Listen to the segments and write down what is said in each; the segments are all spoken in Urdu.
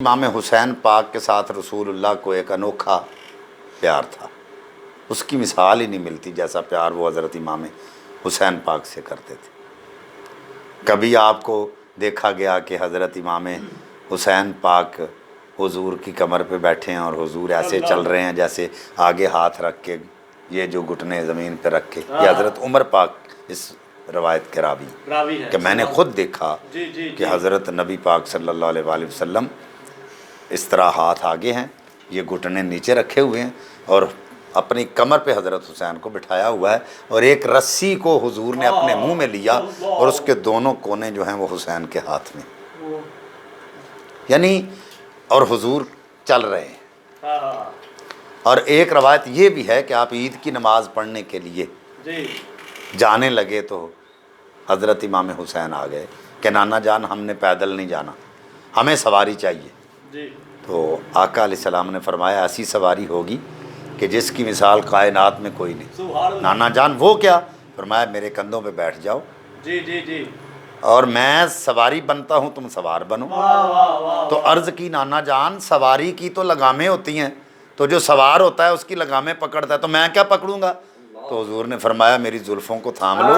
امام حسین پاک کے ساتھ رسول اللہ کو ایک انوکھا پیار تھا، اس کی مثال ہی نہیں ملتی جیسا پیار وہ حضرت امام حسین پاک سے کرتے تھے۔ کبھی آپ کو دیکھا گیا کہ حضرت امام حسین پاک حضور کی کمر پہ بیٹھے ہیں اور حضور ایسے چل رہے ہیں جیسے آگے ہاتھ رکھ کے یہ جو گھٹنے زمین پہ رکھ کے؟ یہ حضرت عمر پاک اس روایت کے راوی کہ میں نے خود دیکھا کہ حضرت نبی پاک صلی اللہ علیہ وآلہ وسلم اس طرح ہاتھ آگے ہیں، یہ گھٹنے نیچے رکھے ہوئے ہیں اور اپنی کمر پہ حضرت حسین کو بٹھایا ہوا ہے، اور ایک رسی کو حضور نے اپنے منہ میں لیا اور اس کے دونوں کونے جو ہیں وہ حسین کے ہاتھ میں، یعنی اور حضور چل رہے ہیں۔ اور ایک روایت یہ بھی ہے کہ آپ عید کی نماز پڑھنے کے لیے جانے لگے تو حضرت امام حسین آ گئے کہ نانا جان ہم نے پیدل نہیں جانا، ہمیں سواری چاہیے۔ تو آقا علیہ السلام نے فرمایا ایسی سواری ہوگی کہ جس کی مثال کائنات میں کوئی نہیں۔ نانا جان وہ کیا؟ فرمایا میرے کندھوں پہ بیٹھ جاؤ اور میں سواری بنتا ہوں، تم سوار بنو۔ تو عرض کی نانا جان سواری کی تو لگامیں ہوتی ہیں، تو جو سوار ہوتا ہے اس کی لگامیں پکڑتا ہے، تو میں کیا پکڑوں گا؟ تو حضور نے فرمایا میری زلفوں کو تھام لو،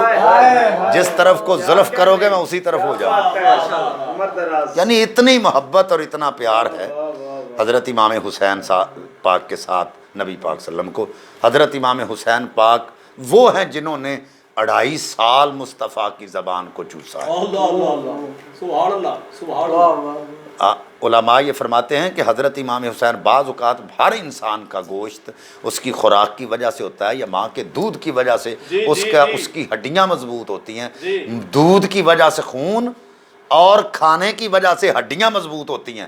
جس طرف کو زلف کرو گے میں اسی طرف ہو جاؤں گا۔ یعنی اتنی محبت اور اتنا پیار ہے حضرت امام حسین پاک کے ساتھ نبی پاک صلی اللہ علیہ وسلم کو۔ حضرت امام حسین پاک وہ ہیں جنہوں نے 2.5 سال مصطفیٰ کی زبان کو چوسا ہے۔ علماء یہ فرماتے ہیں کہ حضرت امام حسین بعض اوقات ہر انسان کا گوشت اس کی خوراک کی وجہ سے ہوتا ہے یا ماں کے دودھ کی وجہ سے اس کی ہڈیاں مضبوط ہوتی ہیں، دودھ کی وجہ سے خون اور کھانے کی وجہ سے ہڈیاں مضبوط ہوتی ہیں۔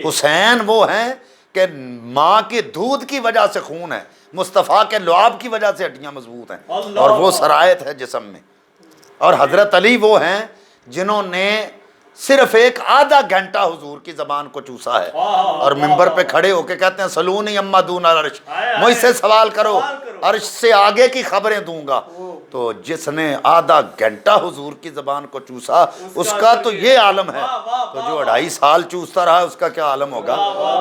حسین وہ ہیں کہ ماں کے دودھ کی وجہ سے خون ہے، مصطفیٰ کے لعاب کی وجہ سے ہڈیاں مضبوط ہیں اور وہ سرایت ہے جسم میں۔ اور حضرت علی وہ ہیں جنہوں نے صرف ایک آدھا گھنٹہ حضور کی زبان کو چوسا ہے اور منبر پہ کھڑے ہو کے کہتے ہیں سلونی اما دون العرش، مجھ سے سوال کرو عرش سے آگے کی خبریں دوں گا۔ تو جس نے آدھا گھنٹہ حضور کی زبان کو چوسا اس کا تو یہ عالم ہے، تو جو 2.5 سال چوستا رہا اس کا کیا عالم ہوگا؟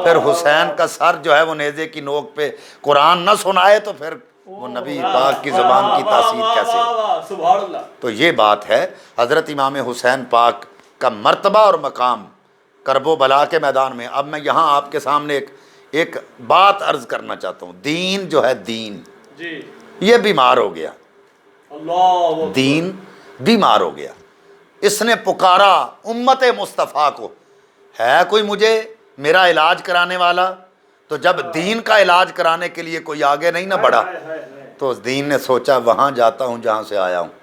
پھر حسین کا سر جو ہے وہ نیزے کی نوک پہ قرآن نہ سنائے تو پھر وہ نبی پاک کی زبان کی تاثیر کیسے؟ تو یہ بات ہے حضرت امام حسین پاک کا مرتبہ اور مقام کرب و بلا کے میدان میں۔ اب میں یہاں آپ کے سامنے ایک بات عرض کرنا چاہتا ہوں۔ دین جو ہے دین یہ بیمار ہو گیا، دین بیمار ہو گیا۔ اس نے پکارا امت مصطفیٰ کو، ہے کوئی مجھے میرا علاج کرانے والا؟ تو جب دین کا علاج کرانے کے لیے کوئی آگے نہیں نہ بڑھا تو دین نے سوچا وہاں جاتا ہوں جہاں سے آیا ہوں۔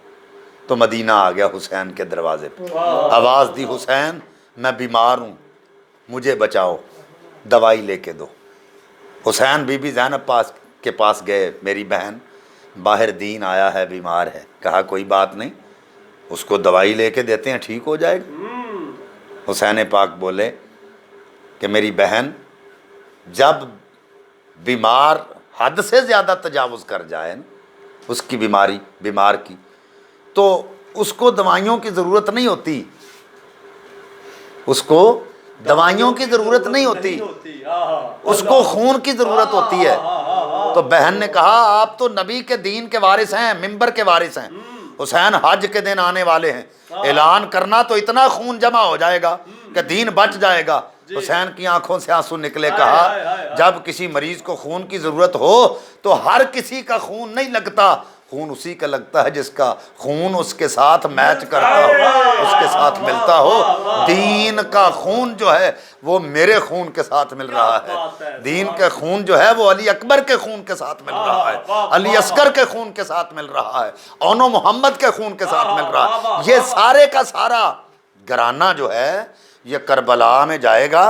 تو مدینہ آ گیا حسین کے دروازے پہ، آواز دی حسین میں بیمار ہوں مجھے بچاؤ، دوائی لے کے دو۔ حسین بی بی زینب کے پاس گئے، میری بہن باہر دین آیا ہے بیمار ہے۔ کہا کوئی بات نہیں، اس کو دوائی لے کے دیتے ہیں ٹھیک ہو جائے گا۔ حسین پاک بولے کہ میری بہن جب بیمار حد سے زیادہ تجاوز کر جائے اس کی بیمار کی تو اس کو دوائیوں کی ضرورت نہیں ہوتی، اس کو دوائیوں کی ضرورت نہیں ہوتی، اس کو خون کی ضرورت ہوتی ہے۔ تو بہن نے کہا آپ تو نبی کے دین کے وارث ہیں، منبر کے وارث ہیں، حسین حج کے دن آنے والے ہیں، اعلان کرنا تو اتنا خون جمع ہو جائے گا کہ دین بچ جائے گا۔ حسین کی آنکھوں سے آنسو نکلے، کہا جب کسی مریض کو خون کی ضرورت ہو تو ہر کسی کا خون نہیں لگتا، خون اسی کا لگتا ہے جس کا خون اس کے ساتھ میچ کرتا ہو، اس کے ساتھ ملتا ہو۔ دین کا خون جو ہے وہ میرے خون کے ساتھ مل رہا ہے، دین کا خون جو ہے وہ علی اکبر کے خون کے ساتھ مل رہا ہے، علی اصغر کے خون کے ساتھ مل رہا ہے، اونو محمد کے خون کے ساتھ مل رہا ہے۔ یہ سارے کا سارا گھرانہ جو ہے یہ کربلا میں جائے گا،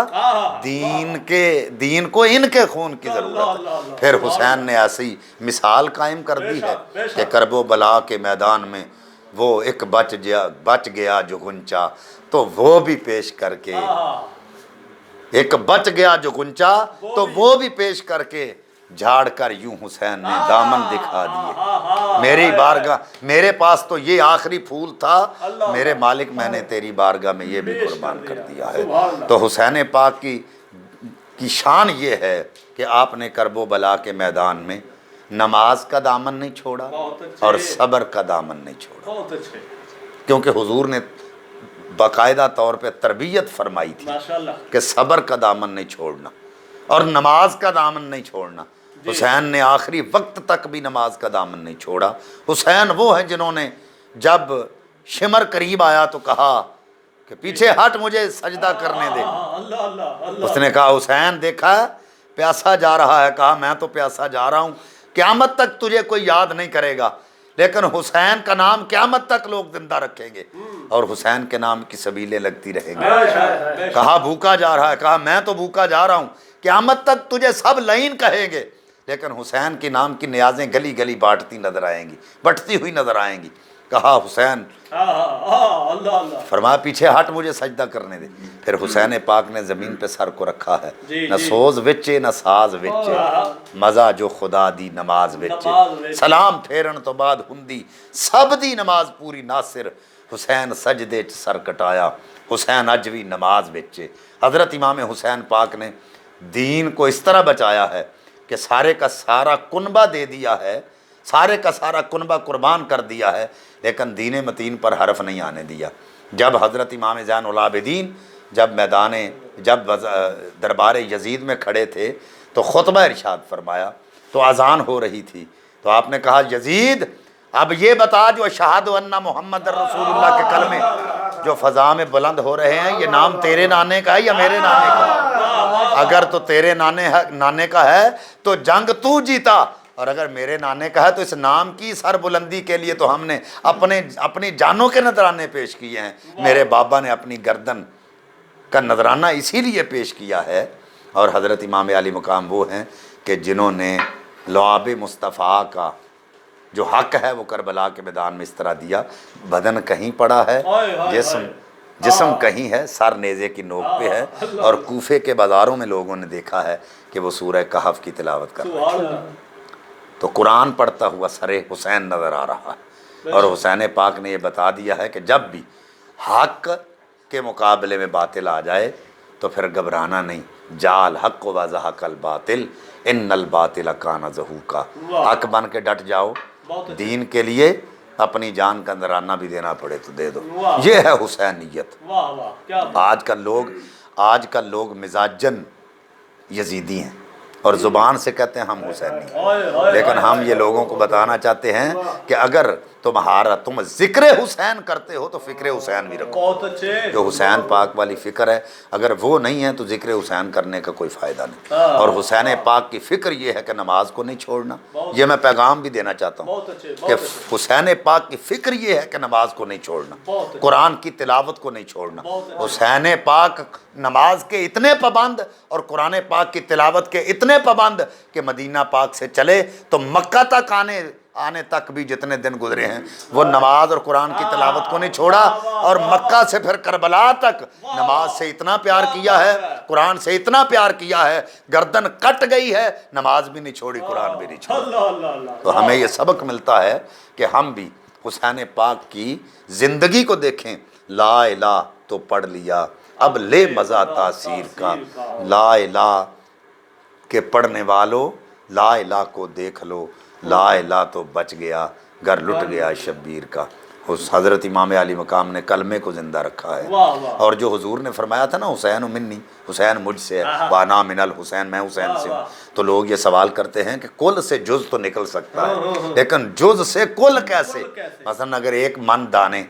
دین کو ان کے خون کی ضرورت ہے۔ پھر حسین نے ایسی مثال قائم کر دی ہے کہ کرب و بلا کے میدان میں وہ ایک بچ گیا جو گنچا، تو وہ بھی پیش کر کے ایک بچ گیا جو گنچا تو وہ بھی پیش کر کے جھاڑ کر یوں حسین نے دامن دکھا دیے۔ میری بارگاہ میرے پاس تو یہ آخری پھول تھا، میرے مالک میں نے تیری بارگاہ میں یہ بھی قربان کر دیا ہے۔ تو حسین پاک کی کی شان یہ ہے کہ آپ نے کرب و بلا کے میدان میں نماز کا دامن نہیں چھوڑا اور صبر کا دامن نہیں چھوڑا. بہت اچھے. کیونکہ حضور نے باقاعدہ طور پہ تربیت فرمائی تھی کہ صبر کا دامن نہیں چھوڑنا اور نماز کا دامن نہیں چھوڑنا. حسین نے آخری وقت تک بھی نماز کا دامن نہیں چھوڑا. حسین وہ ہیں جنہوں نے جب شمر قریب آیا تو کہا کہ پیچھے ہٹ مجھے سجدہ کرنے دے. اس نے کہا حسین دیکھا ہے پیاسا جا رہا ہے. کہا میں تو پیاسا جا رہا ہوں, قیامت تک تجھے کوئی یاد نہیں کرے گا, لیکن حسین کا نام قیامت تک لوگ زندہ رکھیں گے اور حسین کے نام کی سبیلیں لگتی رہیں گی. کہا بھوکا جا رہا ہے. کہا میں تو بھوکا جا رہا ہوں, قیامت تک تجھے سب لعین کہیں گے, لیکن حسین کے نام کی نیازیں گلی گلی بانٹتی نظر آئیں گی, بٹتی ہوئی نظر آئیں گی. کہا حسین, فرمایا پیچھے ہٹ مجھے سجدہ کرنے دے. پھر حسین پاک نے زمین پہ سر کو رکھا ہے. نہ سوز وچے نہ ساز وچے, مزہ جو خدا دی نماز وچے, سلام پھیرن تو بعد ہندی سب دی نماز پوری ناصر. حسین سجدے چ سر کٹایا, حسین اج بھی نماز وچے. حضرت امام حسین پاک نے دین کو اس طرح بچایا ہے کہ سارے کا سارا کنبہ دے دیا ہے, سارے کا سارا کنبہ قربان کر دیا ہے, لیکن دین متین پر حرف نہیں آنے دیا. جب حضرت امام زین العابدین جب دربار یزید میں کھڑے تھے تو خطبہ ارشاد فرمایا, تو اذان ہو رہی تھی, تو آپ نے کہا یزید اب یہ بتا جو اشہد ان محمد رسول اللہ کے کلمے جو فضا میں بلند ہو رہے ہیں, یہ نام تیرے نانے کا ہے یا میرے نانے کا ہے؟ اگر تو تیرے نانے کا ہے تو جنگ تو جیتا, اور اگر میرے نانے کا ہے تو اس نام کی سر بلندی کے لیے تو ہم نے اپنی جانوں کے نذرانے پیش کیے ہیں. میرے بابا نے اپنی گردن کا نذرانہ اسی لیے پیش کیا ہے. اور حضرت امام علی مقام وہ ہیں کہ جنہوں نے لعاب مصطفیٰ کا جو حق ہے وہ کربلا کے میدان میں اس طرح دیا, بدن کہیں پڑا ہے, جسم کہیں ہے, سر نیزے کی نوک پہ ہے, اور کوفے کے بازاروں میں لوگوں نے دیکھا ہے کہ وہ سورہ کہف کی تلاوت کر رہے ہیں. تو قرآن پڑھتا ہوا سر حسین نظر آ رہا ہے, اور حسین پاک نے یہ بتا دیا ہے کہ جب بھی حق کے مقابلے میں باطل آ جائے تو پھر گھبرانا نہیں. جال حق و زہق الباطل ان الباطل کان زہوقا, حق بن کے ڈٹ جاؤ, دین کے لیے اپنی جان کا نذرانہ بھی دینا پڑے تو دے دو. یہ ہے حسینیت. آج کل لوگ مزاجن یزیدی ہیں اور زبان سے کہتے ہیں ہم حسینی, لیکن ہم یہ لوگوں کو بتانا چاہتے ہیں کہ اگر تم ذکر حسین کرتے ہو تو فکر حسین بھی رکھو. جو حسین پاک والی فکر ہے اگر وہ نہیں ہے تو ذکر حسین کرنے کا کوئی فائدہ نہیں. اور حسین پاک کی فکر یہ ہے کہ نماز کو نہیں چھوڑنا. یہ میں پیغام بھی دینا چاہتا ہوں کہ حسین پاک کی فکر یہ ہے کہ نماز کو نہیں چھوڑنا, قرآن کی تلاوت کو نہیں چھوڑنا. حسین پاک نماز کے اتنے پابند اور قرآن پاک کی تلاوت کے اتنے پابند کہ مدینہ پاک سے چلے تو مکہ تک آنے تک بھی جتنے دن گزرے ہیں وہ نماز اور قرآن کی تلاوت کو نہیں چھوڑا, اور مکہ سے پھر کربلا تک نماز سے اتنا پیار کیا ہے, قرآن سے اتنا پیار کیا ہے, گردن کٹ گئی ہے, نماز بھی نہیں چھوڑی, قرآن بھی نہیں چھوڑا. تو ہمیں یہ سبق ملتا ہے کہ ہم بھی حسین پاک کی زندگی کو دیکھیں. لا الہ تو پڑھ لیا اب لے مزہ تاثیر کا, لا الہ کے پڑھنے والو لا الہ کو دیکھ لو, لا الہ تو بچ گیا گھر لٹ گیا شبیر کا. حضرت امام علی مقام نے کلمے کو زندہ رکھا ہے. اور جو حضور نے فرمایا تھا نا حسین منی, حسین مجھ سے ہے, وانا من الحسین, میں حسین سے ہوں, تو لوگ یہ سوال کرتے ہیں کہ کل سے جز تو نکل سکتا ہے لیکن جز سے کل کیسے؟ مثلا اگر ایک من دانے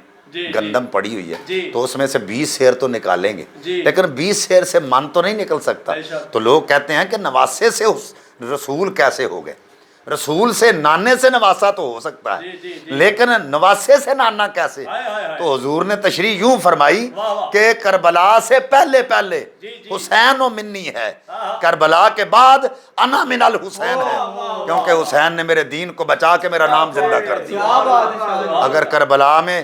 گندم پڑی ہوئی ہے تو اس میں سے 20 سیر تو نکالیں گے, لیکن 20 سیر سے من تو نہیں نکل سکتا. تو لوگ کہتے ہیں کہ نواسے سے رسول کیسے ہو گئے؟ رسول سے نانے سے نواسا تو ہو سکتا ہے, لیکن نواسے سے نانا کیسے؟ تو حضور نے تشریح یوں فرمائی کہ کربلا سے پہلے حسین و منی ہے, کربلا کے بعد انا من الحسین ہے, کیونکہ حسین نے میرے دین کو بچا کے میرا نام زندہ کر دیا. اگر کربلا میں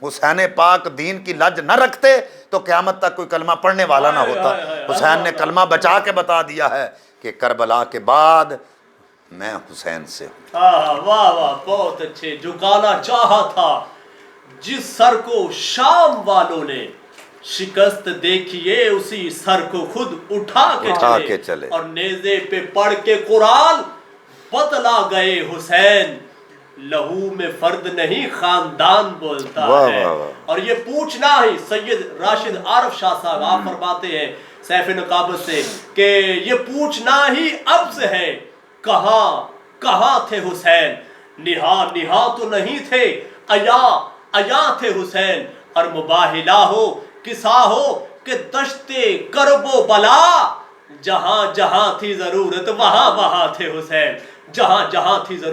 حسین پاک دین کی لج نہ رکھتے تو قیامت تک کوئی کلمہ پڑھنے والا نہ ہوتا. حسین نے کلمہ بچا کے بتا دیا ہے کہ کربلا کے بعد میں حسین سے ہوں. واہ واہ, بہت اچھے. جھکانا چاہا تھا جس سر کو شام والوں نے, شکست دیکھیے اسی سر کو خود اٹھا کے چلے اور نیزے پہ پڑھ کے قرآن بتلا گئے حسین لہو میں فرد نہیں خاندان بولتا ہے اور یہ پوچھنا ہی سید راشد عارف شاہ صاحب آپ فرماتے ہیں سیف نقابت سے کہ یہ پوچھنا ہی اب سے ہے کہاں تھے حسین نہا تو نہیں تھے عیا تھے حسین اور مباہلہ ہو قصہ ہو کہ دشت کرب و بلا جہاں تھی ضرورت وہاں تھے حسین جہاں تھی ضرورت